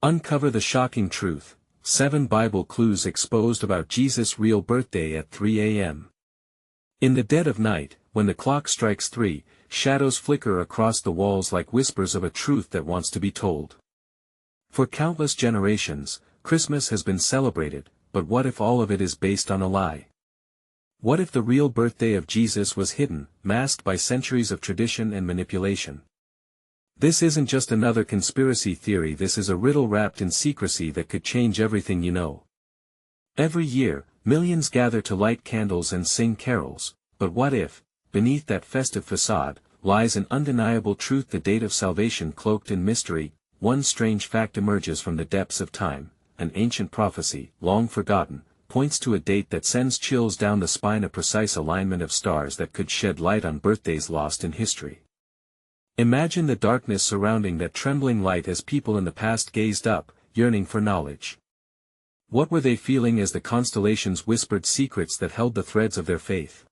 Uncover the shocking truth. 7 Bible clues exposed about Jesus' real birthday at 3 a.m. In the dead of night, when the clock strikes 3, shadows flicker across the walls like whispers of a truth that wants to be told. For countless generations, Christmas has been celebrated, but what if all of it is based on a lie? What if the real birthday of Jesus was hidden, masked by centuries of tradition and manipulation? This isn't just another conspiracy theory, this is a riddle wrapped in secrecy that could change everything you know. Every year, millions gather to light candles and sing carols, but what if, beneath that festive facade, lies an undeniable truth, the date of salvation cloaked in mystery? One strange fact emerges from the depths of time, an ancient prophecy, long forgotten, points to a date that sends chills down the spine, a precise alignment of stars that could shed light on birthdays lost in history. Imagine the darkness surrounding that trembling light as people in the past gazed up, yearning for knowledge. What were they feeling as the constellations whispered secrets that held the threads of their faith?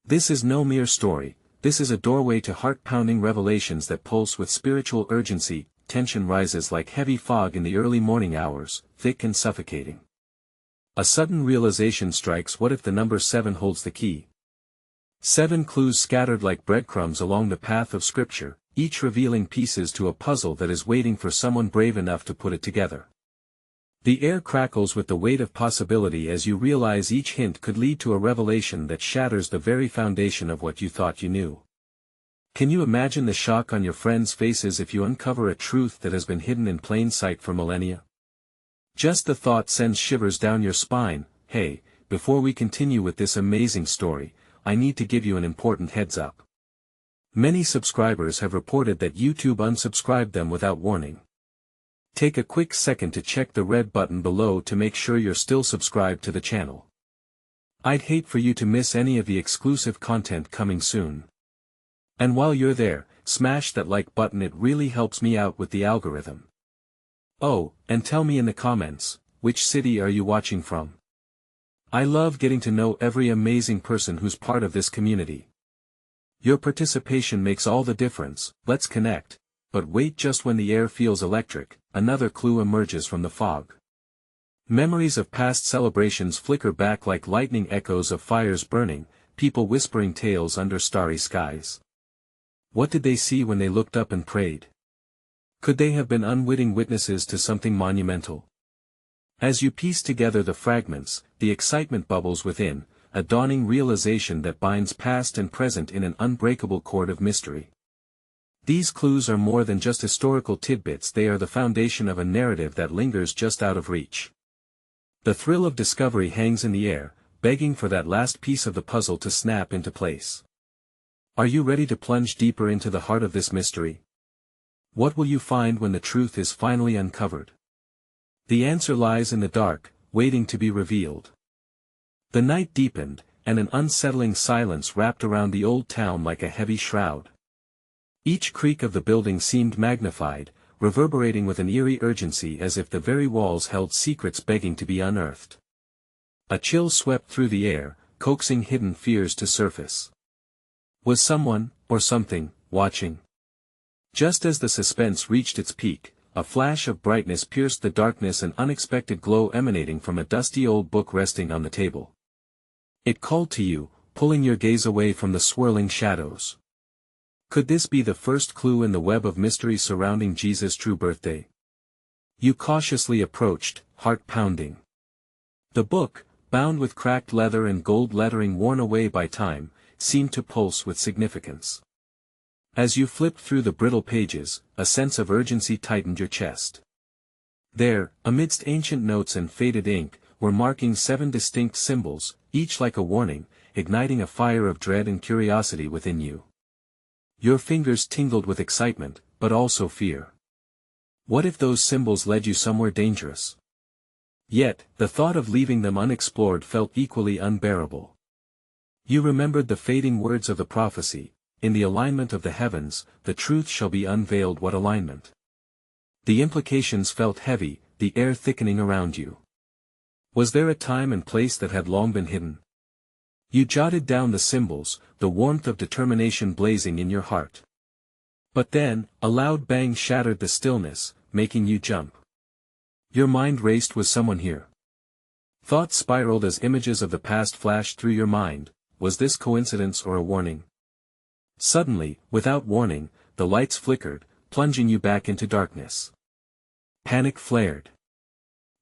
This is no mere story, this is a doorway to heart-pounding revelations that pulse with spiritual urgency. Tension rises like heavy fog in the early morning hours, thick and suffocating. A sudden realization strikes: what if the number 7 holds the key? 7 clues scattered like breadcrumbs along the path of Scripture, each revealing pieces to a puzzle that is waiting for someone brave enough to put it together. The air crackles with the weight of possibility as you realize each hint could lead to a revelation that shatters the very foundation of what you thought you knew. Can you imagine the shock on your friends' faces if you uncover a truth that has been hidden in plain sight for millennia? Just the thought sends shivers down your spine. Hey, before we continue with this amazing story, I need to give you an important heads up. Many subscribers have reported that YouTube unsubscribed them without warning. Take a quick second to check the red button below to make sure you're still subscribed to the channel. I'd hate for you to miss any of the exclusive content coming soon. And while you're there, smash that like button, it really helps me out with the algorithm. Oh, and tell me in the comments, which city are you watching from? I love getting to know every amazing person who's part of this community. Your participation makes all the difference. Let's connect. But wait, just when the air feels electric, another clue emerges from the fog. Memories of past celebrations flicker back like lightning, echoes of fires burning, people whispering tales under starry skies. What did they see when they looked up and prayed? Could they have been unwitting witnesses to something monumental? As you piece together the fragments, the excitement bubbles within, a dawning realization that binds past and present in an unbreakable cord of mystery. These clues are more than just historical tidbits, they are the foundation of a narrative that lingers just out of reach. The thrill of discovery hangs in the air, begging for that last piece of the puzzle to snap into place. Are you ready to plunge deeper into the heart of this mystery? What will you find when the truth is finally uncovered? The answer lies in the dark, waiting to be revealed. The night deepened, and an unsettling silence wrapped around the old town like a heavy shroud. Each creak of the building seemed magnified, reverberating with an eerie urgency, as if the very walls held secrets begging to be unearthed. A chill swept through the air, coaxing hidden fears to surface. Was someone, or something, watching? Just as the suspense reached its peak, a flash of brightness pierced the darkness, an unexpected glow emanating from a dusty old book resting on the table. It called to you, pulling your gaze away from the swirling shadows. Could this be the first clue in the web of mystery surrounding Jesus' true birthday? You cautiously approached, heart pounding. The book, bound with cracked leather and gold lettering worn away by time, seemed to pulse with significance. As you flipped through the brittle pages, a sense of urgency tightened your chest. There, amidst ancient notes and faded ink, were marking 7 distinct symbols, each like a warning, igniting a fire of dread and curiosity within you. Your fingers tingled with excitement, but also fear. What if those symbols led you somewhere dangerous? Yet, the thought of leaving them unexplored felt equally unbearable. You remembered the fading words of the prophecy, "In the alignment of the heavens, the truth shall be unveiled." What alignment? The implications felt heavy, the air thickening around you. Was there a time and place that had long been hidden? You jotted down the symbols, the warmth of determination blazing in your heart. But then, a loud bang shattered the stillness, making you jump. Your mind raced. Was someone here? Thoughts spiraled as images of the past flashed through your mind. Was this coincidence or a warning? Suddenly, without warning, the lights flickered, plunging you back into darkness. Panic flared.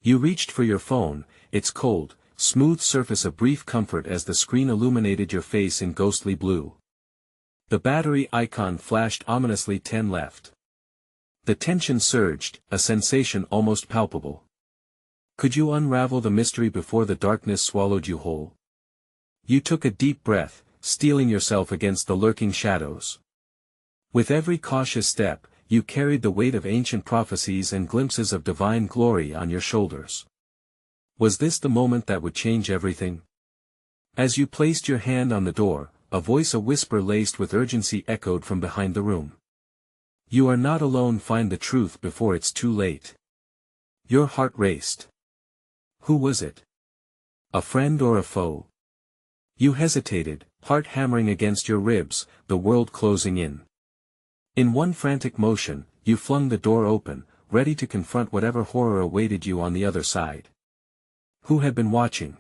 You reached for your phone, its cold, smooth surface a brief comfort as the screen illuminated your face in ghostly blue. The battery icon flashed ominously. 10 left. The tension surged, a sensation almost palpable. Could you unravel the mystery before the darkness swallowed you whole? You took a deep breath, steeling yourself against the lurking shadows. With every cautious step, you carried the weight of ancient prophecies and glimpses of divine glory on your shoulders. Was this the moment that would change everything? As you placed your hand on the door, a whisper laced with urgency echoed from behind the room. You are not alone. Find the truth before it's too late. Your heart raced. Who was it? A friend or a foe? You hesitated, heart hammering against your ribs, the world closing in. In one frantic motion, you flung the door open, ready to confront whatever horror awaited you on the other side. Who had been watching?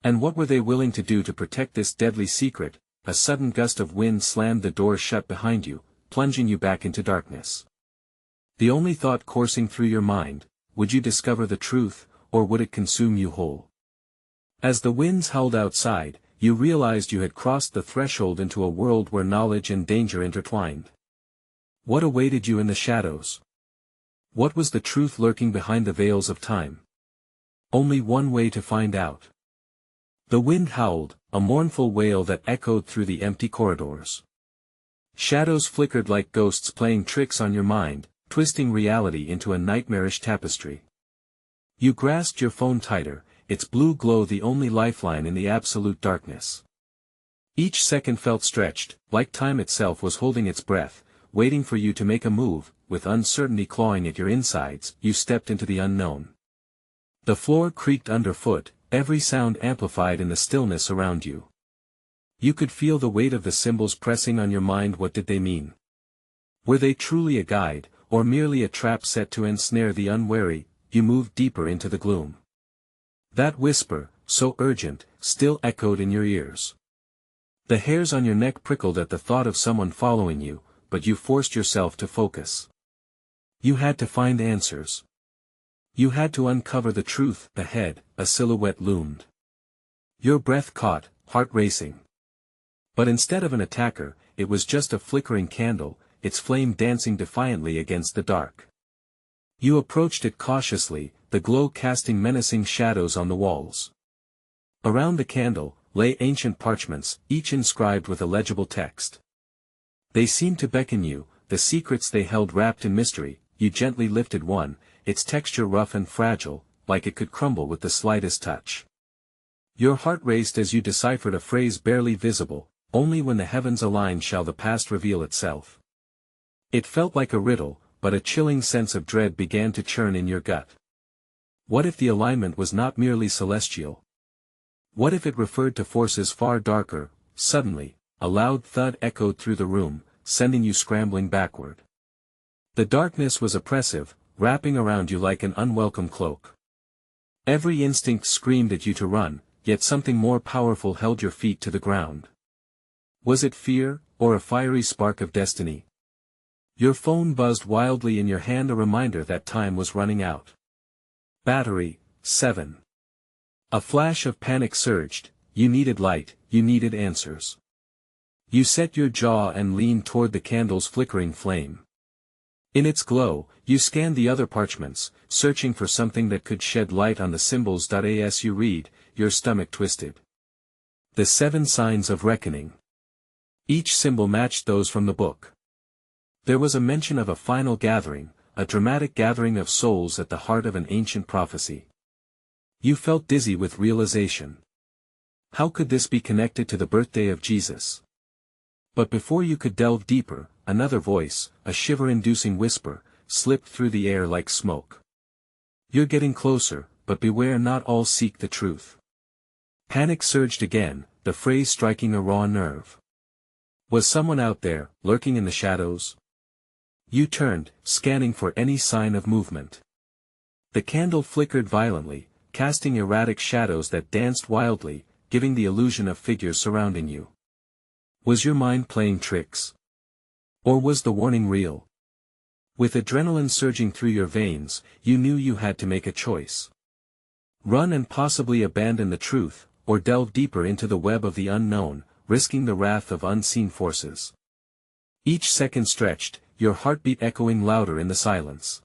And what were they willing to do to protect this deadly secret? A sudden gust of wind slammed the door shut behind you, plunging you back into darkness. The only thought coursing through your mind, would you discover the truth, or would it consume you whole? As the winds howled outside, you realized you had crossed the threshold into a world where knowledge and danger intertwined. What awaited you in the shadows? What was the truth lurking behind the veils of time? Only one way to find out. The wind howled, a mournful wail that echoed through the empty corridors. Shadows flickered like ghosts playing tricks on your mind, twisting reality into a nightmarish tapestry. You grasped your phone tighter, its blue glow the only lifeline in the absolute darkness. Each second felt stretched, like time itself was holding its breath, waiting for you to make a move. With uncertainty clawing at your insides, you stepped into the unknown. The floor creaked underfoot, every sound amplified in the stillness around you. You could feel the weight of the symbols pressing on your mind. What did they mean? Were they truly a guide, or merely a trap set to ensnare the unwary? You moved deeper into the gloom. That whisper, so urgent, still echoed in your ears. The hairs on your neck prickled at the thought of someone following you, but you forced yourself to focus. You had to find answers. You had to uncover the truth. Ahead, a silhouette loomed. Your breath caught, heart racing. But instead of an attacker, it was just a flickering candle, its flame dancing defiantly against the dark. You approached it cautiously, the glow casting menacing shadows on the walls. Around the candle, lay ancient parchments, each inscribed with a legible text. They seemed to beckon you, the secrets they held wrapped in mystery. You gently lifted one, its texture rough and fragile, like it could crumble with the slightest touch. Your heart raced as you deciphered a phrase barely visible, only when the heavens align shall the past reveal itself. It felt like a riddle, but a chilling sense of dread began to churn in your gut. What if the alignment was not merely celestial? What if it referred to forces far darker? Suddenly, a loud thud echoed through the room, sending you scrambling backward. The darkness was oppressive, wrapping around you like an unwelcome cloak. Every instinct screamed at you to run, yet something more powerful held your feet to the ground. Was it fear, or a fiery spark of destiny? Your phone buzzed wildly in your hand, a reminder that time was running out. Battery, 7. A flash of panic surged. You needed light, you needed answers. You set your jaw and leaned toward the candle's flickering flame. In its glow, you scanned the other parchments, searching for something that could shed light on the symbols. As you read, your stomach twisted. The 7 signs of reckoning. Each symbol matched those from the book. There was a mention of a final gathering, a dramatic gathering of souls at the heart of an ancient prophecy. You felt dizzy with realization. How could this be connected to the birthday of Jesus? But before you could delve deeper, another voice, a shiver-inducing whisper, slipped through the air like smoke. You're getting closer, but beware, not all seek the truth. Panic surged again, the phrase striking a raw nerve. Was someone out there, lurking in the shadows? You turned, scanning for any sign of movement. The candle flickered violently, casting erratic shadows that danced wildly, giving the illusion of figures surrounding you. Was your mind playing tricks? Or was the warning real? With adrenaline surging through your veins, you knew you had to make a choice. Run and possibly abandon the truth, or delve deeper into the web of the unknown, risking the wrath of unseen forces. Each second stretched, your heartbeat echoing louder in the silence.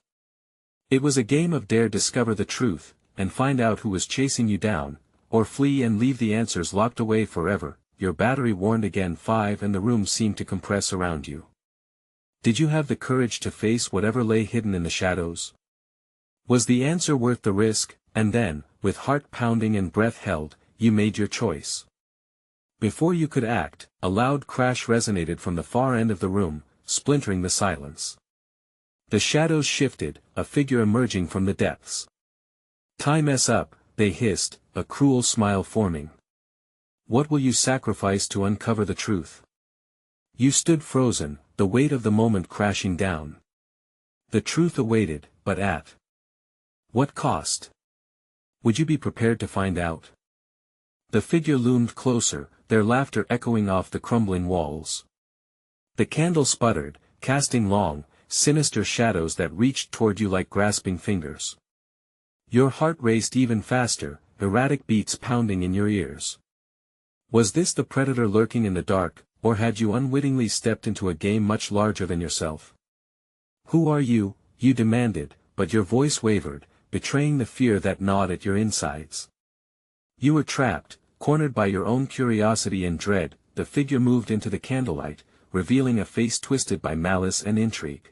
It was a game of dare discover the truth, and find out who was chasing you down, or flee and leave the answers locked away forever. Your battery warned again 5 and the room seemed to compress around you. Did you have the courage to face whatever lay hidden in the shadows? Was the answer worth the risk? And then, with heart pounding and breath held, you made your choice. Before you could act, a loud crash resonated from the far end of the room, splintering the silence. The shadows shifted, a figure emerging from the depths. "Tie mess up," they hissed, a cruel smile forming. "What will you sacrifice to uncover the truth?" You stood frozen, the weight of the moment crashing down. The truth awaited, but at what cost? Would you be prepared to find out? The figure loomed closer, their laughter echoing off the crumbling walls. The candle sputtered, casting long, sinister shadows that reached toward you like grasping fingers. Your heart raced even faster, erratic beats pounding in your ears. Was this the predator lurking in the dark, or had you unwittingly stepped into a game much larger than yourself? "Who are you?" you demanded, but your voice wavered, betraying the fear that gnawed at your insides. You were trapped, cornered by your own curiosity and dread. The figure moved into the candlelight, revealing a face twisted by malice and intrigue.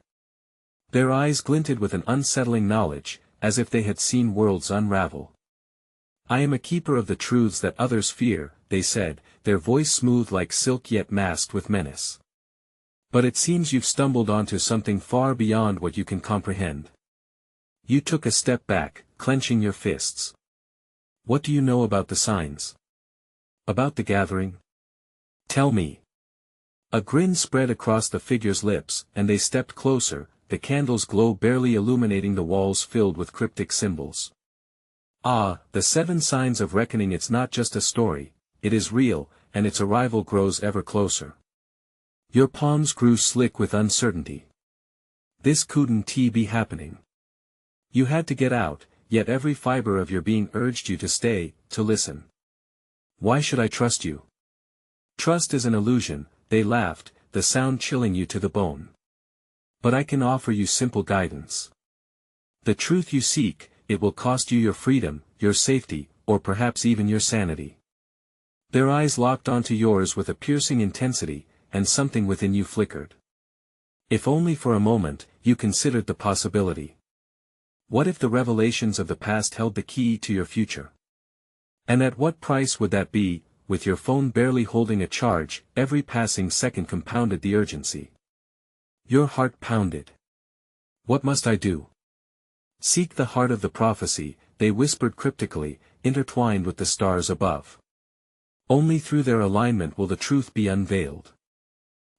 Their eyes glinted with an unsettling knowledge, as if they had seen worlds unravel. "I am a keeper of the truths that others fear," they said, their voice smooth like silk yet masked with menace. "But it seems you've stumbled onto something far beyond what you can comprehend." You took a step back, clenching your fists. "What do you know about the signs? About the gathering? Tell me." A grin spread across the figure's lips, and they stepped closer, the candle's glow barely illuminating the walls filled with cryptic symbols. "Ah, the 7 signs of reckoning. It's not just a story, it is real, and its arrival grows ever closer." Your palms grew slick with uncertainty. This couldn't be happening. You had to get out, yet every fiber of your being urged you to stay, to listen. "Why should I trust you?" "Trust is an illusion," they laughed, the sound chilling you to the bone. "But I can offer you simple guidance. The truth you seek, it will cost you your freedom, your safety, or perhaps even your sanity." Their eyes locked onto yours with a piercing intensity, and something within you flickered. If only for a moment, you considered the possibility. What if the revelations of the past held the key to your future? And at what price would that be? With your phone barely holding a charge, every passing second compounded the urgency. Your heart pounded. "What must I do?" "Seek the heart of the prophecy," they whispered cryptically, intertwined with the stars above. "Only through their alignment will the truth be unveiled."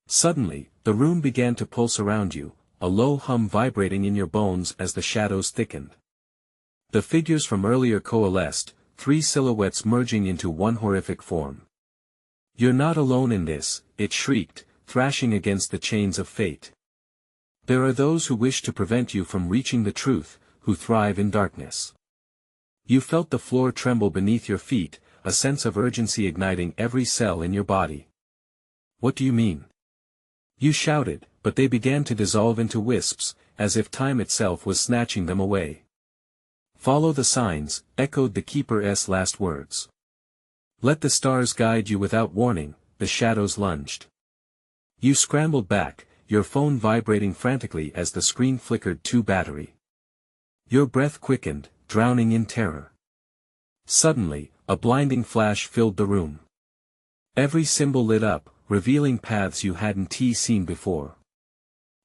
Suddenly, the room began to pulse around you, a low hum vibrating in your bones as the shadows thickened. The figures from earlier coalesced, 3 silhouettes merging into one horrific form. "You're not alone in this," it shrieked, thrashing against the chains of fate. "There are those who wish to prevent you from reaching the truth, who thrive in darkness." You felt the floor tremble beneath your feet, a sense of urgency igniting every cell in your body. "What do you mean?" You shouted, but they began to dissolve into wisps, as if time itself was snatching them away. "Follow the signs," echoed the keeper's last words. "Let the stars guide you." Without warning, the shadows lunged. You scrambled back, your phone vibrating frantically as the screen flickered to battery. Your breath quickened, drowning in terror. Suddenly, a blinding flash filled the room. Every symbol lit up, revealing paths you hadn't seen before.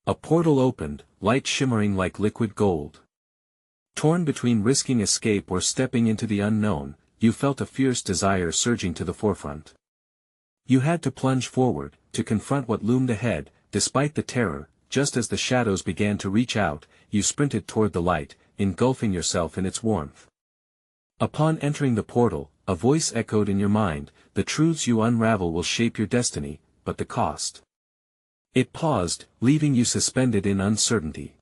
A portal opened, light shimmering like liquid gold. Torn between risking escape or stepping into the unknown, you felt a fierce desire surging to the forefront. You had to plunge forward, to confront what loomed ahead. Despite the terror, just as the shadows began to reach out, you sprinted toward the light, engulfing yourself in its warmth. Upon entering the portal, a voice echoed in your mind, "The truths you unravel will shape your destiny, but the cost." It paused, leaving you suspended in uncertainty.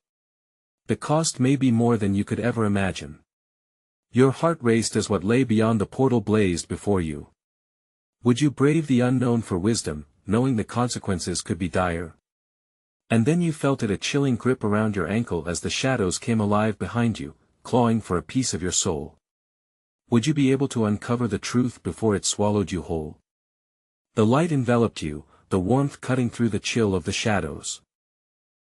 The cost may be more than you could ever imagine. Your heart raced as what lay beyond the portal blazed before you. Would you brave the unknown for wisdom, knowing the consequences could be dire? And then you felt a chilling grip around your ankle as the shadows came alive behind you, clawing for a piece of your soul. Would you be able to uncover the truth before it swallowed you whole? The light enveloped you, the warmth cutting through the chill of the shadows.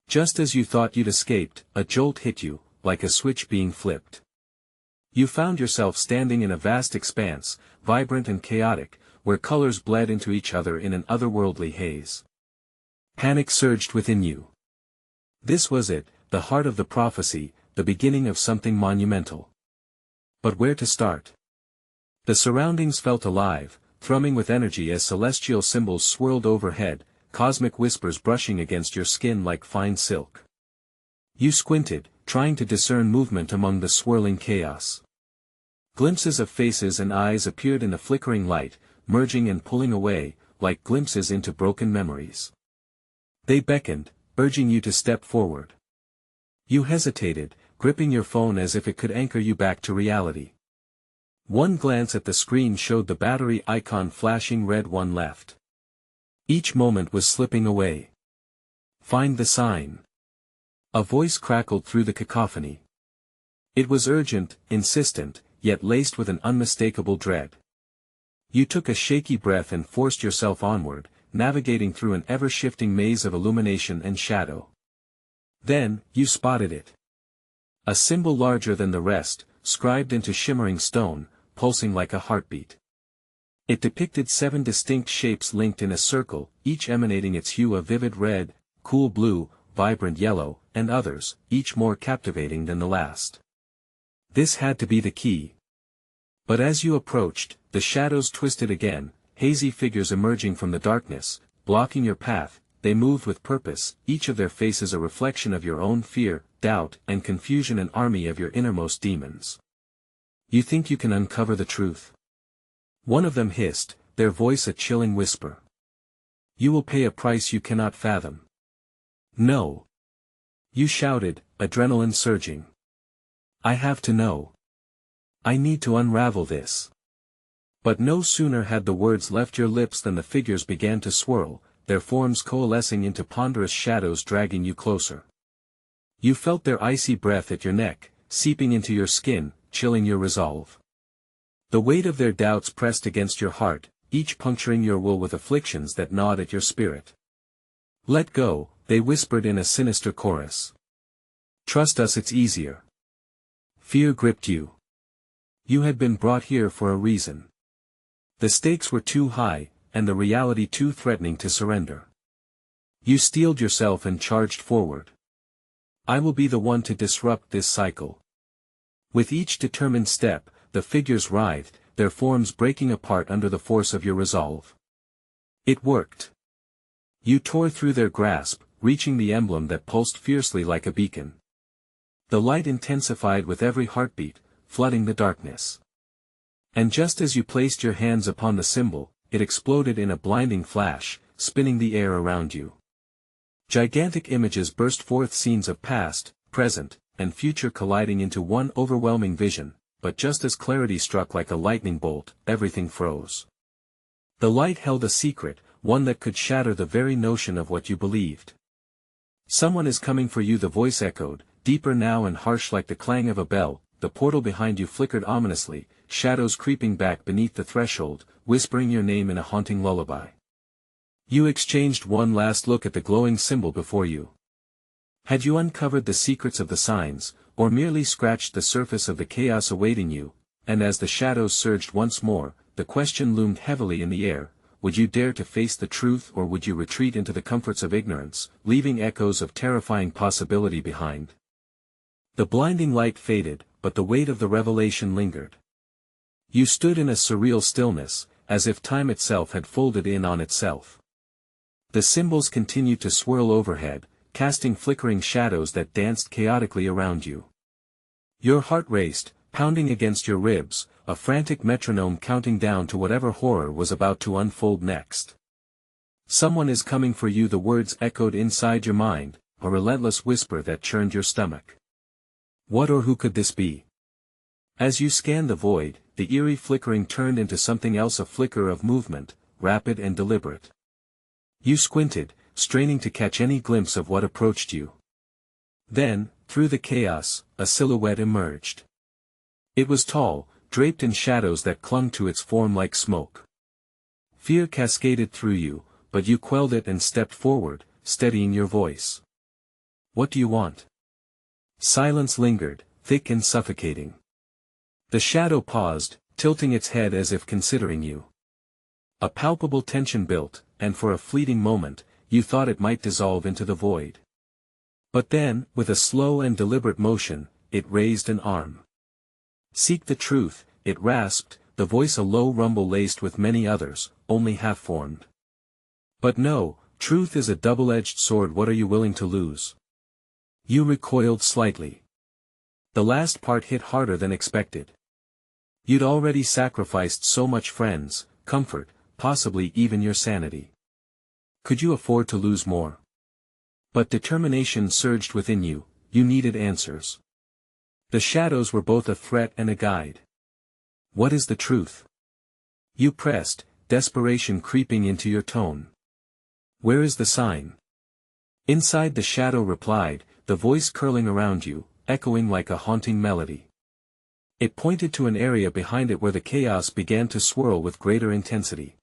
Just as you thought you'd escaped, a jolt hit you, like a switch being flipped. You found yourself standing in a vast expanse, vibrant and chaotic, where colors bled into each other in an otherworldly haze. Panic surged within you. This was it, the heart of the prophecy, the beginning of something monumental. But where to start? The surroundings felt alive, thrumming with energy as celestial symbols swirled overhead, cosmic whispers brushing against your skin like fine silk. You squinted, trying to discern movement among the swirling chaos. Glimpses of faces and eyes appeared in the flickering light, merging and pulling away, like glimpses into broken memories. They beckoned, urging you to step forward. You hesitated, gripping your phone as if it could anchor you back to reality. One glance at the screen showed the battery icon flashing red. One left. Each moment was slipping away. Find the sign. A voice crackled through the cacophony. It was urgent, insistent, yet laced with an unmistakable dread. You took a shaky breath and forced yourself onward, navigating through an ever-shifting maze of illumination and shadow. Then, you spotted it. A symbol larger than the rest, scribed into shimmering stone, pulsing like a heartbeat. It depicted 7 distinct shapes linked in a circle, each emanating its hue of vivid red, cool blue, vibrant yellow, and others, each more captivating than the last. This had to be the key. But as you approached, the shadows twisted again, hazy figures emerging from the darkness, blocking your path. They moved with purpose, each of their faces a reflection of your own fear, doubt, and confusion, an army of your innermost demons. You think you can uncover the truth? One of them hissed, their voice a chilling whisper. You will pay a price you cannot fathom. No. You shouted, adrenaline surging. I have to know. I need to unravel this. But no sooner had the words left your lips than the figures began to swirl, their forms coalescing into ponderous shadows dragging you closer. You felt their icy breath at your neck, seeping into your skin, chilling your resolve. The weight of their doubts pressed against your heart, each puncturing your will with afflictions that gnawed at your spirit. Let go, they whispered in a sinister chorus. Trust us, it's easier. Fear gripped you. You had been brought here for a reason. The stakes were too high, and the reality too threatening to surrender. You steeled yourself and charged forward. I will be the one to disrupt this cycle. With each determined step, the figures writhed, their forms breaking apart under the force of your resolve. It worked. You tore through their grasp, reaching the emblem that pulsed fiercely like a beacon. The light intensified with every heartbeat, flooding the darkness. And just as you placed your hands upon the symbol, it exploded in a blinding flash, spinning the air around you. Gigantic images burst forth, scenes of past, present, and future colliding into one overwhelming vision, but just as clarity struck like a lightning bolt, everything froze. The light held a secret, one that could shatter the very notion of what you believed. Someone is coming for you, the voice echoed, deeper now and harsh like the clang of a bell. The portal behind you flickered ominously, shadows creeping back beneath the threshold, whispering your name in a haunting lullaby. You exchanged one last look at the glowing symbol before you. Had you uncovered the secrets of the signs, or merely scratched the surface of the chaos awaiting you? And as the shadows surged once more, the question loomed heavily in the air: would you dare to face the truth, or would you retreat into the comforts of ignorance, leaving echoes of terrifying possibility behind? The blinding light faded, but the weight of the revelation lingered. You stood in a surreal stillness, as if time itself had folded in on itself. The symbols continued to swirl overhead, casting flickering shadows that danced chaotically around you. Your heart raced, pounding against your ribs, a frantic metronome counting down to whatever horror was about to unfold next. Someone is coming for you, the words echoed inside your mind, a relentless whisper that churned your stomach. What or who could this be? As you scanned the void, the eerie flickering turned into something else, a flicker of movement, rapid and deliberate. You squinted, straining to catch any glimpse of what approached you. Then, through the chaos, a silhouette emerged. It was tall, draped in shadows that clung to its form like smoke. Fear cascaded through you, but you quelled it and stepped forward, steadying your voice. What do you want? Silence lingered, thick and suffocating. The shadow paused, tilting its head as if considering you. A palpable tension built, and for a fleeting moment, you thought it might dissolve into the void. But then, with a slow and deliberate motion, it raised an arm. Seek the truth, it rasped, the voice a low rumble laced with many others, only half-formed. But no, truth is a double-edged sword, what are you willing to lose? You recoiled slightly. The last part hit harder than expected. You'd already sacrificed so much, friends, comfort, possibly even your sanity. Could you afford to lose more? But determination surged within you, you needed answers. The shadows were both a threat and a guide. What is the truth? You pressed, desperation creeping into your tone. Where is the sign? Inside the shadow replied, the voice curling around you, echoing like a haunting melody. It pointed to an area behind it where the chaos began to swirl with greater intensity.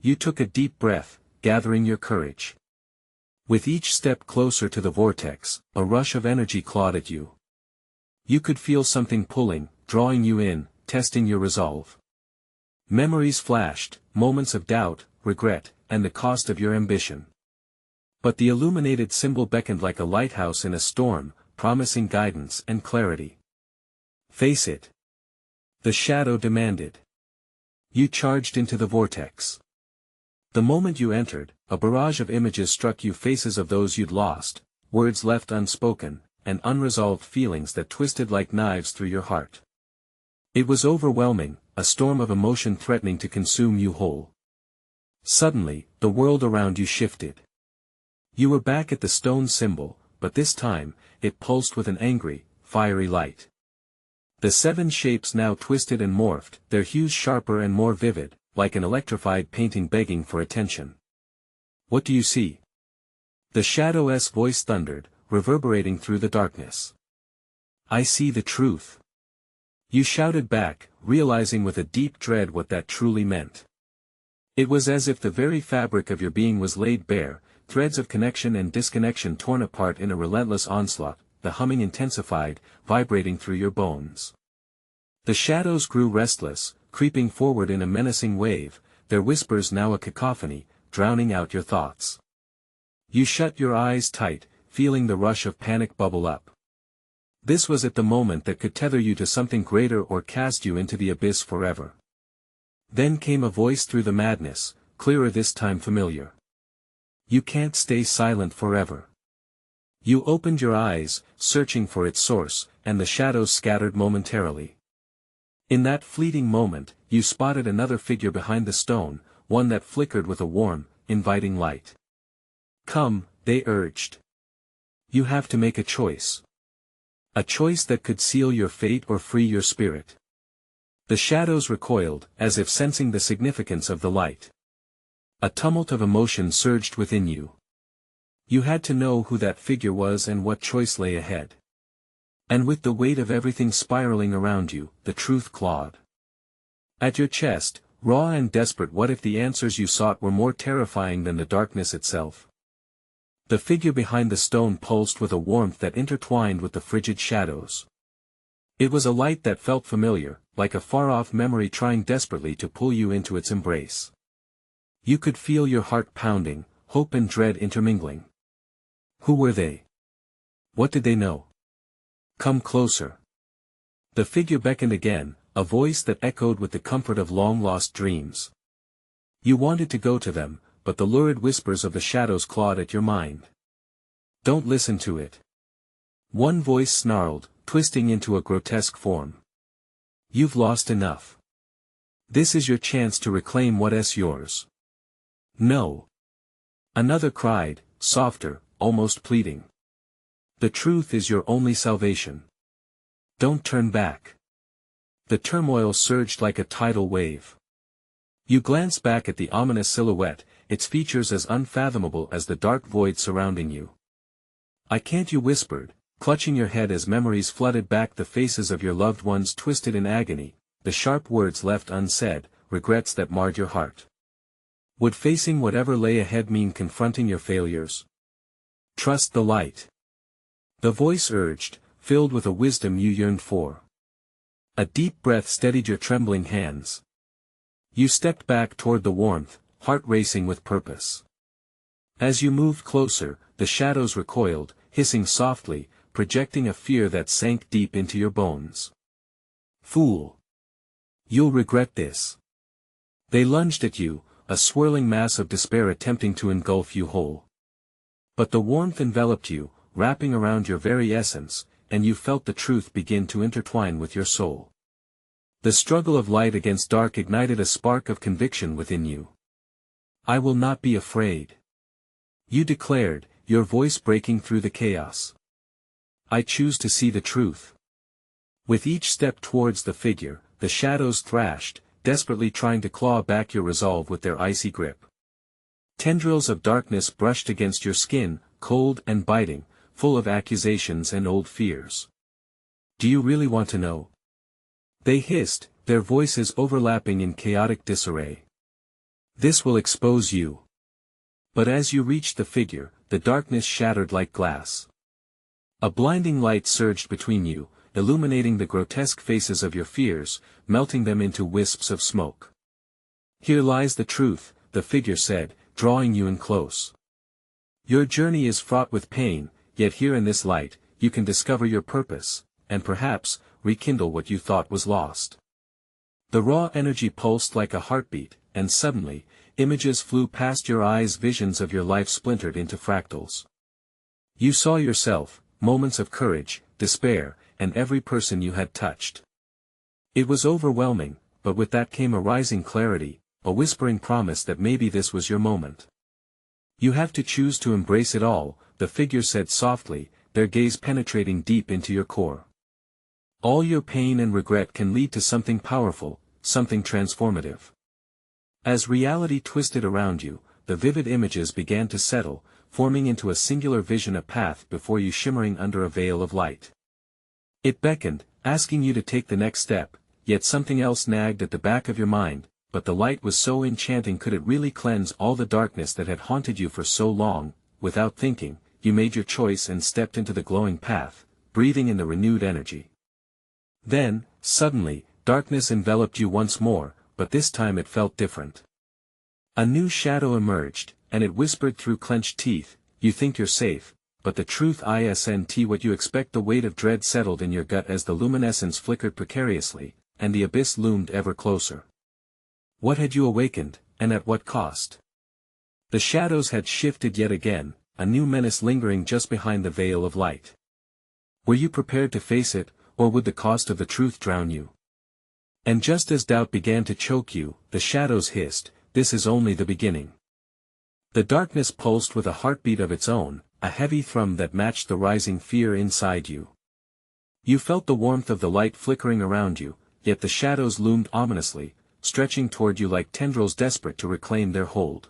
You took a deep breath, gathering your courage. With each step closer to the vortex, a rush of energy clawed at you. You could feel something pulling, drawing you in, testing your resolve. Memories flashed, moments of doubt, regret, and the cost of your ambition. But the illuminated symbol beckoned like a lighthouse in a storm, promising guidance and clarity. Face it. The shadow demanded. You charged into the vortex. The moment you entered, a barrage of images struck you, faces of those you'd lost, words left unspoken, and unresolved feelings that twisted like knives through your heart. It was overwhelming, a storm of emotion threatening to consume you whole. Suddenly, the world around you shifted. You were back at the stone symbol, but this time, it pulsed with an angry, fiery light. The 7 shapes now twisted and morphed, their hues sharper and more vivid, like an electrified painting begging for attention. What do you see? The shadow's voice thundered, reverberating through the darkness. I see the truth. You shouted back, realizing with a deep dread what that truly meant. It was as if the very fabric of your being was laid bare, threads of connection and disconnection torn apart in a relentless onslaught, the humming intensified, vibrating through your bones. The shadows grew restless, creeping forward in a menacing wave, their whispers now a cacophony, drowning out your thoughts. You shut your eyes tight, feeling the rush of panic bubble up. This was at the moment that could tether you to something greater or cast you into the abyss forever. Then came a voice through the madness, clearer this time, familiar. You can't stay silent forever. You opened your eyes, searching for its source, and the shadows scattered momentarily. In that fleeting moment, you spotted another figure behind the stone, one that flickered with a warm, inviting light. Come, they urged. You have to make a choice. A choice that could seal your fate or free your spirit. The shadows recoiled, as if sensing the significance of the light. A tumult of emotion surged within you. You had to know who that figure was and what choice lay ahead. And with the weight of everything spiraling around you, the truth clawed at your chest, raw and desperate. What if the answers you sought were more terrifying than the darkness itself? The figure behind the stone pulsed with a warmth that intertwined with the frigid shadows. It was a light that felt familiar, like a far-off memory trying desperately to pull you into its embrace. You could feel your heart pounding, hope and dread intermingling. Who were they? What did they know? Come closer. The figure beckoned again, a voice that echoed with the comfort of long-lost dreams. You wanted to go to them, but the lurid whispers of the shadows clawed at your mind. Don't listen to it. One voice snarled, twisting into a grotesque form. You've lost enough. This is your chance to reclaim what's yours. No. Another cried, softer, almost pleading. The truth is your only salvation. Don't turn back. The turmoil surged like a tidal wave. You glanced back at the ominous silhouette, its features as unfathomable as the dark void surrounding you. I can't, you whispered, clutching your head as memories flooded back the faces of your loved ones twisted in agony, the sharp words left unsaid, regrets that marred your heart. Would facing whatever lay ahead mean confronting your failures? Trust the light. The voice urged, filled with a wisdom you yearned for. A deep breath steadied your trembling hands. You stepped back toward the warmth, heart racing with purpose. As you moved closer, the shadows recoiled, hissing softly, projecting a fear that sank deep into your bones. Fool! You'll regret this. They lunged at you, a swirling mass of despair attempting to engulf you whole. But the warmth enveloped you, wrapping around your very essence, and you felt the truth begin to intertwine with your soul. The struggle of light against dark ignited a spark of conviction within you. I will not be afraid. You declared, your voice breaking through the chaos. I choose to see the truth. With each step towards the figure, the shadows thrashed, desperately trying to claw back your resolve with their icy grip. Tendrils of darkness brushed against your skin, cold and biting, full of accusations and old fears. Do you really want to know? They hissed, their voices overlapping in chaotic disarray. This will expose you. But as you reached the figure, the darkness shattered like glass. A blinding light surged between you, illuminating the grotesque faces of your fears, melting them into wisps of smoke. Here lies the truth, the figure said, drawing you in close. Your journey is fraught with pain, yet here in this light, you can discover your purpose, and perhaps, rekindle what you thought was lost. The raw energy pulsed like a heartbeat, and suddenly, images flew past your eyes, visions of your life splintered into fractals. You saw yourself, moments of courage, despair, and every person you had touched. It was overwhelming, but with that came a rising clarity, a whispering promise that maybe this was your moment. You have to choose to embrace it all, the figure said softly, their gaze penetrating deep into your core. All your pain and regret can lead to something powerful, something transformative. As reality twisted around you, the vivid images began to settle, forming into a singular vision, a path before you shimmering under a veil of light. It beckoned, asking you to take the next step, yet something else nagged at the back of your mind, but the light was so enchanting, could it really cleanse all the darkness that had haunted you for so long? Without thinking, you made your choice and stepped into the glowing path, breathing in the renewed energy. Then, suddenly, darkness enveloped you once more, but this time it felt different. A new shadow emerged, and it whispered through clenched teeth, you think you're safe, but the truth isn't what you expect. The weight of dread settled in your gut as the luminescence flickered precariously, and the abyss loomed ever closer. What had you awakened, and at what cost? The shadows had shifted yet again, a new menace lingering just behind the veil of light. Were you prepared to face it, or would the cost of the truth drown you? And just as doubt began to choke you, the shadows hissed, this is only the beginning. The darkness pulsed with a heartbeat of its own, a heavy thrum that matched the rising fear inside you. You felt the warmth of the light flickering around you, yet the shadows loomed ominously, stretching toward you like tendrils desperate to reclaim their hold.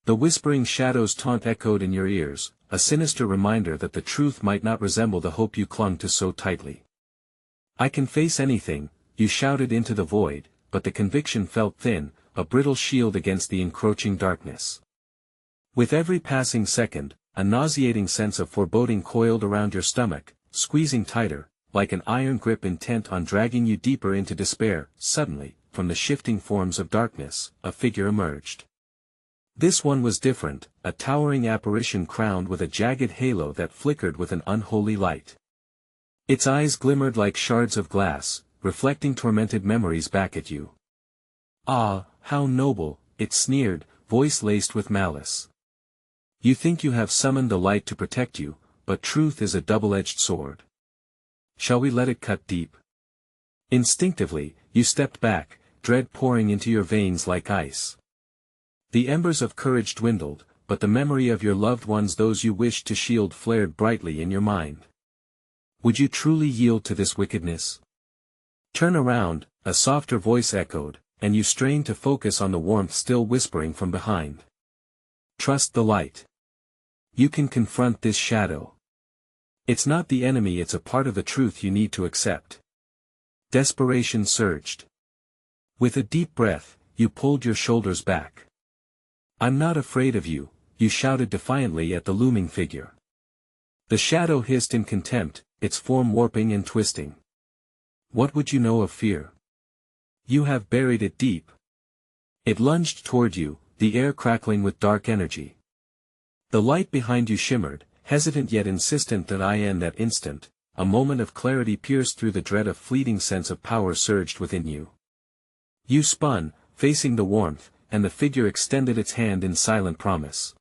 The whispering shadows' taunt echoed in your ears, a sinister reminder that the truth might not resemble the hope you clung to so tightly. I can face anything, you shouted into the void, but the conviction felt thin, a brittle shield against the encroaching darkness. With every passing second, a nauseating sense of foreboding coiled around your stomach, squeezing tighter, like an iron grip intent on dragging you deeper into despair. Suddenly, from the shifting forms of darkness, a figure emerged. This one was different, a towering apparition crowned with a jagged halo that flickered with an unholy light. Its eyes glimmered like shards of glass, reflecting tormented memories back at you. Ah, how noble, it sneered, voice laced with malice. You think you have summoned the light to protect you, but truth is a double-edged sword. shall we let it cut deep? Instinctively, you stepped back, dread pouring into your veins like ice. The embers of courage dwindled, but the memory of your loved ones, those you wished to shield, flared brightly in your mind. Would you truly yield to this wickedness? Turn around, a softer voice echoed, and you strained to focus on the warmth still whispering from behind. Trust the light. You can confront this shadow. It's not the enemy, it's a part of the truth you need to accept. Desperation surged. With a deep breath, you pulled your shoulders back. I'm not afraid of you, you shouted defiantly at the looming figure. The shadow hissed in contempt, its form warping and twisting. What would you know of fear? You have buried it deep. It lunged toward you, the air crackling with dark energy. The light behind you shimmered, hesitant yet insistent. That instant, a moment of clarity pierced through the dread. A fleeting sense of power surged within you. You spun, facing the warmth, and the figure extended its hand in silent promise.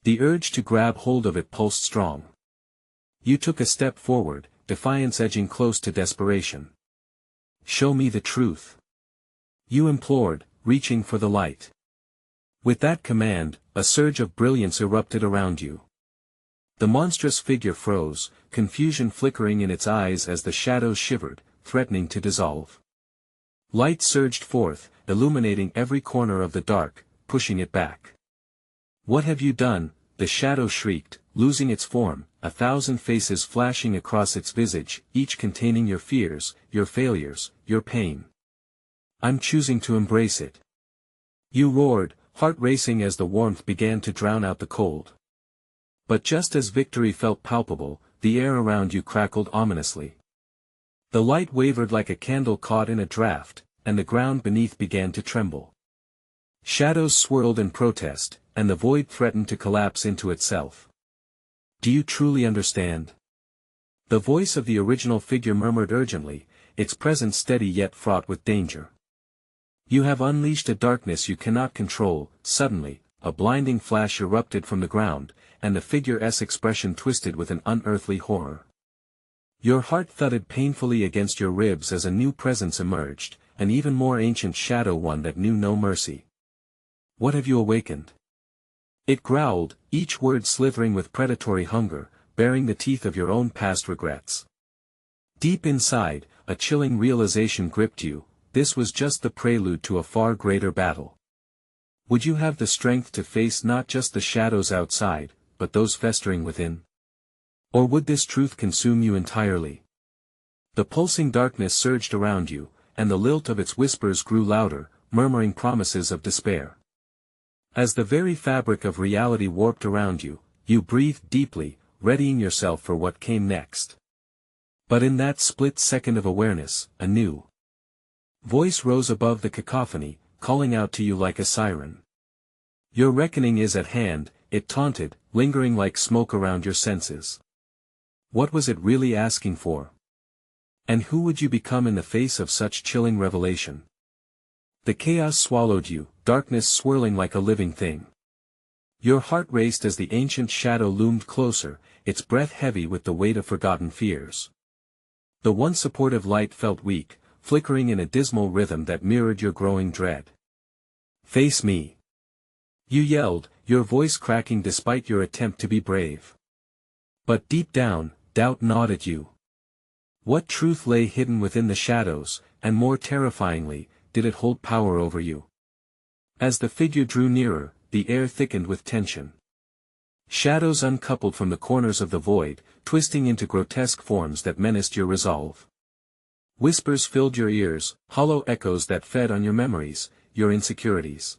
The urge to grab hold of it pulsed strong. You took a step forward, defiance edging close to desperation. Show me the truth. You implored, reaching for the light. With that command, a surge of brilliance erupted around you. The monstrous figure froze, confusion flickering in its eyes as the shadows shivered, threatening to dissolve. Light surged forth, illuminating every corner of the dark, pushing it back. What have you done? The shadow shrieked, losing its form, 1,000 faces flashing across its visage, each containing your fears, your failures, your pain. I'm choosing to embrace it. You roared, heart racing as the warmth began to drown out the cold. But just as victory felt palpable, the air around you crackled ominously. The light wavered like a candle caught in a draught, and the ground beneath began to tremble. Shadows swirled in protest, and the void threatened to collapse into itself. Do you truly understand? The voice of the original figure murmured urgently, its presence steady yet fraught with danger. You have unleashed a darkness you cannot control. Suddenly, a blinding flash erupted from the ground, and the figure's expression twisted with an unearthly horror. Your heart thudded painfully against your ribs as a new presence emerged, an even more ancient shadow, one that knew no mercy. What have you awakened? It growled, each word slithering with predatory hunger, bearing the teeth of your own past regrets. Deep inside, a chilling realization gripped you: this was just the prelude to a far greater battle. Would you have the strength to face not just the shadows outside, but those festering within? Or would this truth consume you entirely? The pulsing darkness surged around you, and the lilt of its whispers grew louder, murmuring promises of despair. As the very fabric of reality warped around you, you breathed deeply, readying yourself for what came next. But in that split second of awareness, a new voice rose above the cacophony, calling out to you like a siren. Your reckoning is at hand, it taunted, lingering like smoke around your senses. What was it really asking for? And who would you become in the face of such chilling revelation? The chaos swallowed you, darkness swirling like a living thing. Your heart raced as the ancient shadow loomed closer, its breath heavy with the weight of forgotten fears. The once supportive light felt weak, flickering in a dismal rhythm that mirrored your growing dread. Face me! You yelled, your voice cracking despite your attempt to be brave. But deep down, doubt gnawed at you. What truth lay hidden within the shadows, and more terrifyingly, did it hold power over you? As the figure drew nearer, the air thickened with tension. Shadows uncoupled from the corners of the void, twisting into grotesque forms that menaced your resolve. Whispers filled your ears, hollow echoes that fed on your memories, your insecurities.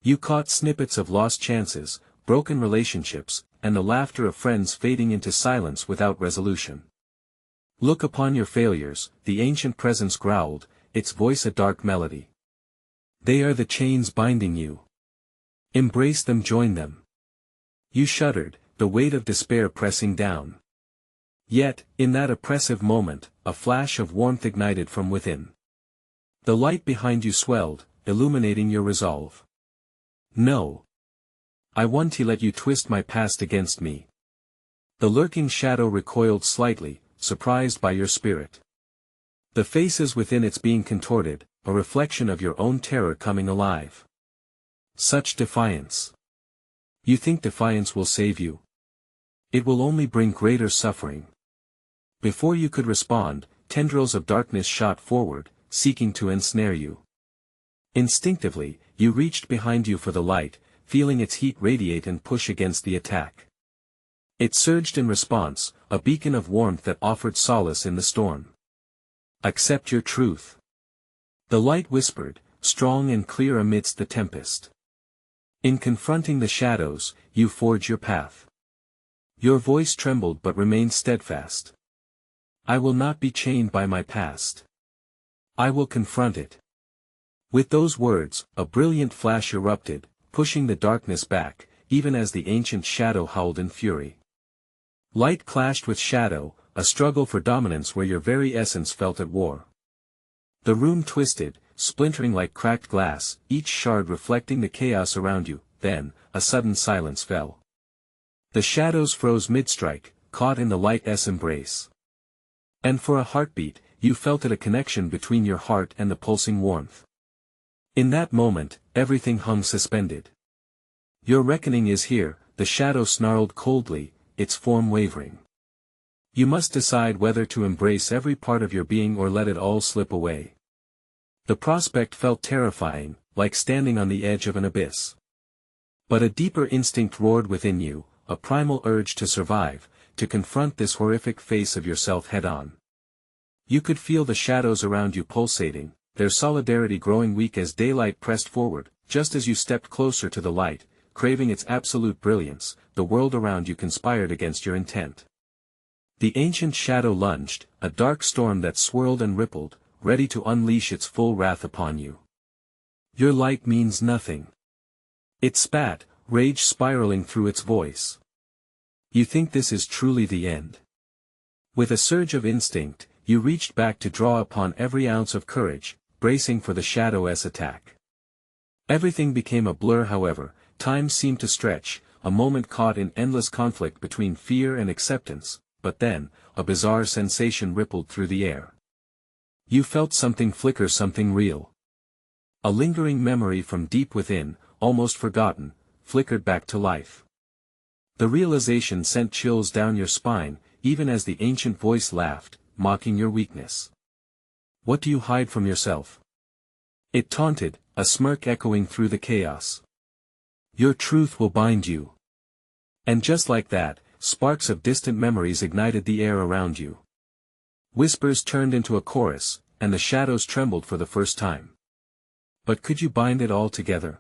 You caught snippets of lost chances, broken relationships, and the laughter of friends fading into silence without resolution. Look upon your failures, the ancient presence growled, its voice a dark melody. They are the chains binding you. Embrace them, join them. You shuddered, the weight of despair pressing down. Yet, in that oppressive moment, a flash of warmth ignited from within. The light behind you swelled, illuminating your resolve. No. I won't let you twist my past against me. The lurking shadow recoiled slightly, surprised by your spirit. The faces within it's being contorted, a reflection of your own terror coming alive. Such defiance. You think defiance will save you? It will only bring greater suffering. Before you could respond, tendrils of darkness shot forward, seeking to ensnare you. Instinctively, you reached behind you for the light, feeling its heat radiate and push against the attack. It surged in response, a beacon of warmth that offered solace in the storm. Accept your truth. The light whispered, strong and clear amidst the tempest. In confronting the shadows, you forge your path. Your voice trembled but remained steadfast. I will not be chained by my past. I will confront it. With those words, a brilliant flash erupted, pushing the darkness back, even as the ancient shadow howled in fury. Light clashed with shadow, a struggle for dominance where your very essence felt at war. The room twisted, splintering like cracked glass, each shard reflecting the chaos around you. Then, a sudden silence fell. The shadows froze mid-strike, caught in the light's embrace. And for a heartbeat, you felt it, a connection between your heart and the pulsing warmth. In that moment, everything hung suspended. Your reckoning is here, the shadow snarled coldly, its form wavering. You must decide whether to embrace every part of your being or let it all slip away. The prospect felt terrifying, like standing on the edge of an abyss. But a deeper instinct roared within you, a primal urge to survive, to confront this horrific face of yourself head-on. You could feel the shadows around you pulsating, their solidarity growing weak as daylight pressed forward. Just as you stepped closer to the light, craving its absolute brilliance, the world around you conspired against your intent. The ancient shadow lunged, a dark storm that swirled and rippled, ready to unleash its full wrath upon you. Your light means nothing. It spat, rage spiraling through its voice. You think this is truly the end? With a surge of instinct, you reached back to draw upon every ounce of courage, bracing for the shadow's attack. Everything became a blur, however. Time seemed to stretch, a moment caught in endless conflict between fear and acceptance, but then, a bizarre sensation rippled through the air. You felt something flicker, something real. A lingering memory from deep within, almost forgotten, flickered back to life. The realization sent chills down your spine, even as the ancient voice laughed, mocking your weakness. What do you hide from yourself? It taunted, a smirk echoing through the chaos. Your truth will bind you. And just like that, sparks of distant memories ignited the air around you. Whispers turned into a chorus, and the shadows trembled for the first time. But could you bind it all together?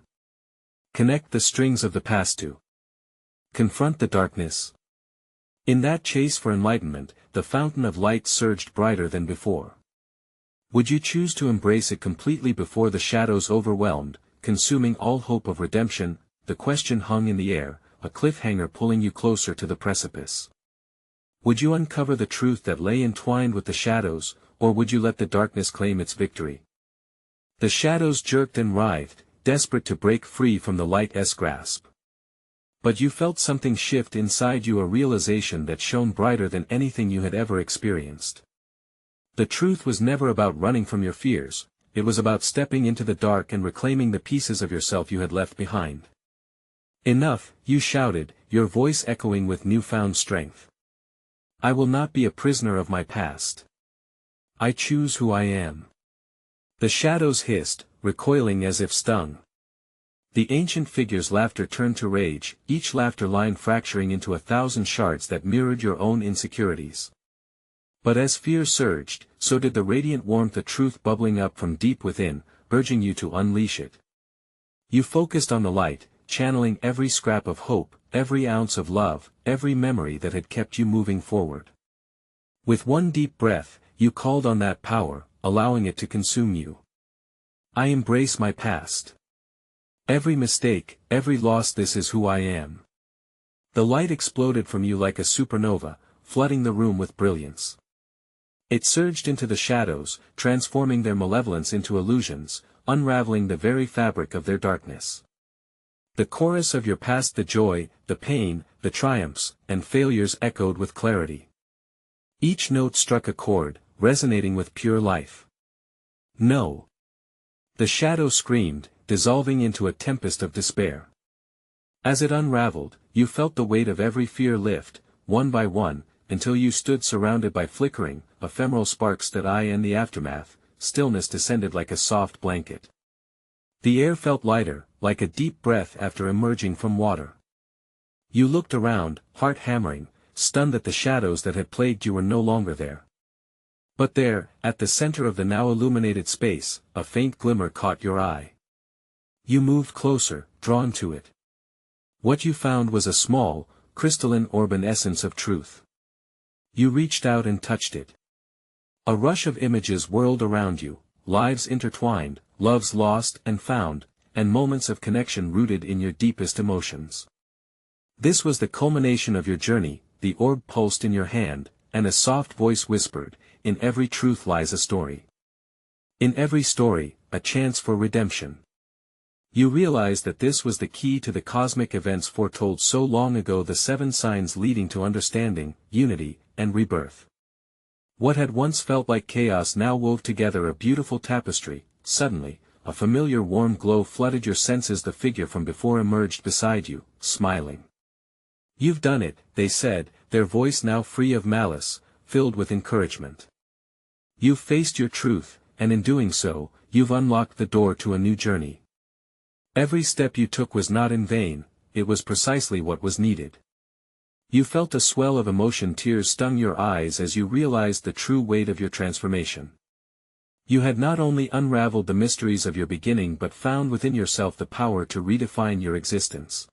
Connect the strings of the past to confront the darkness. In that chase for enlightenment, the fountain of light surged brighter than before. Would you choose to embrace it completely before the shadows overwhelmed, consuming all hope of redemption? The question hung in the air, a cliffhanger pulling you closer to the precipice. Would you uncover the truth that lay entwined with the shadows, or would you let the darkness claim its victory? The shadows jerked and writhed, desperate to break free from the light's grasp. But you felt something shift inside you, a realization that shone brighter than anything you had ever experienced. The truth was never about running from your fears, it was about stepping into the dark and reclaiming the pieces of yourself you had left behind. Enough, you shouted, your voice echoing with newfound strength. I will not be a prisoner of my past. I choose who I am. The shadows hissed, recoiling as if stung. The ancient figure's laughter turned to rage, each laughter line fracturing into 1,000 shards that mirrored your own insecurities. But as fear surged, so did the radiant warmth of truth bubbling up from deep within, urging you to unleash it. You focused on the light, channeling every scrap of hope, every ounce of love, every memory that had kept you moving forward. With one deep breath, you called on that power, allowing it to consume you. I embrace my past. Every mistake, every loss, this is who I am. The light exploded from you like a supernova, flooding the room with brilliance. It surged into the shadows, transforming their malevolence into illusions, unraveling the very fabric of their darkness. The chorus of your past, the joy, the pain, the triumphs, and failures echoed with clarity. Each note struck a chord, resonating with pure life. No. The shadow screamed, dissolving into a tempest of despair. As it unraveled, you felt the weight of every fear lift, one by one, until you stood surrounded by flickering, ephemeral sparks that in the aftermath, stillness descended like a soft blanket. The air felt lighter, like a deep breath after emerging from water. You looked around, heart hammering, stunned that the shadows that had plagued you were no longer there. But there, at the center of the now illuminated space, a faint glimmer caught your eye. You moved closer, drawn to it. What you found was a small, crystalline orb essence of truth. You reached out and touched it. A rush of images whirled around you, lives intertwined, loves lost and found, and moments of connection rooted in your deepest emotions. This was the culmination of your journey. The orb pulsed in your hand, and a soft voice whispered, "In every truth lies a story. In every story, a chance for redemption." You realized that this was the key to the cosmic events foretold so long ago, the 7 signs leading to understanding, unity, and rebirth. What had once felt like chaos now wove together a beautiful tapestry. Suddenly, a familiar warm glow flooded your senses. The figure from before emerged beside you, smiling. "You've done it," they said, their voice now free of malice, filled with encouragement. "You've faced your truth, and in doing so, you've unlocked the door to a new journey. Every step you took was not in vain, it was precisely what was needed." You felt a swell of emotion. Tears stung your eyes as you realized the true weight of your transformation. You had not only unraveled the mysteries of your beginning but found within yourself the power to redefine your existence.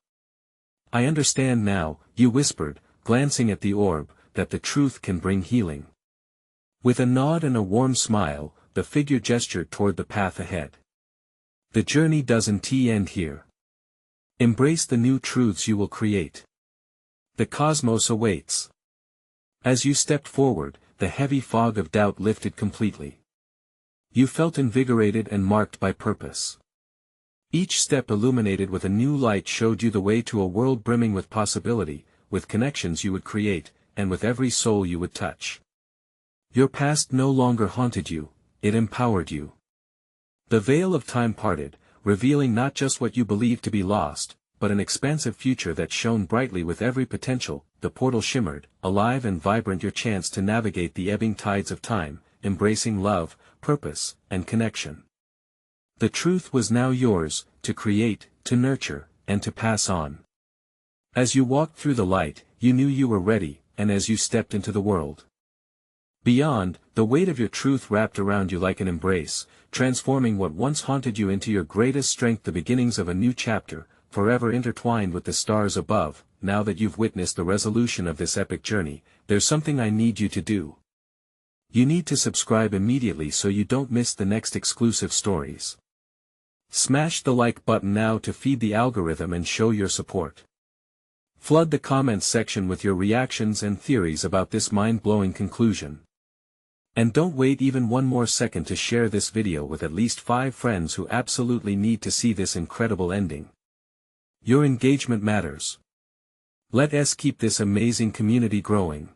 "I understand now," you whispered, glancing at the orb, "that the truth can bring healing." With a nod and a warm smile, the figure gestured toward the path ahead. "The journey doesn't end here. Embrace the new truths you will create. The cosmos awaits." As you stepped forward, the heavy fog of doubt lifted completely. You felt invigorated and marked by purpose. Each step illuminated with a new light showed you the way to a world brimming with possibility, with connections you would create, and with every soul you would touch. Your past no longer haunted you, it empowered you. The veil of time parted, revealing not just what you believed to be lost, but an expansive future that shone brightly with every potential. The portal shimmered, alive and vibrant, your chance to navigate the ebbing tides of time, embracing love, purpose, and connection. The truth was now yours, to create, to nurture, and to pass on. As you walked through the light, you knew you were ready, and as you stepped into the world beyond, the weight of your truth wrapped around you like an embrace, transforming what once haunted you into your greatest strength. The beginnings of a new chapter, forever intertwined with the stars above. Now that you've witnessed the resolution of this epic journey, there's something I need you to do. You need to subscribe immediately so you don't miss the next exclusive stories. Smash the like button now to feed the algorithm and show your support. Flood the comments section with your reactions and theories about this mind-blowing conclusion. And don't wait even one more second to share this video with at least 5 friends who absolutely need to see this incredible ending. Your engagement matters. Let us keep this amazing community growing.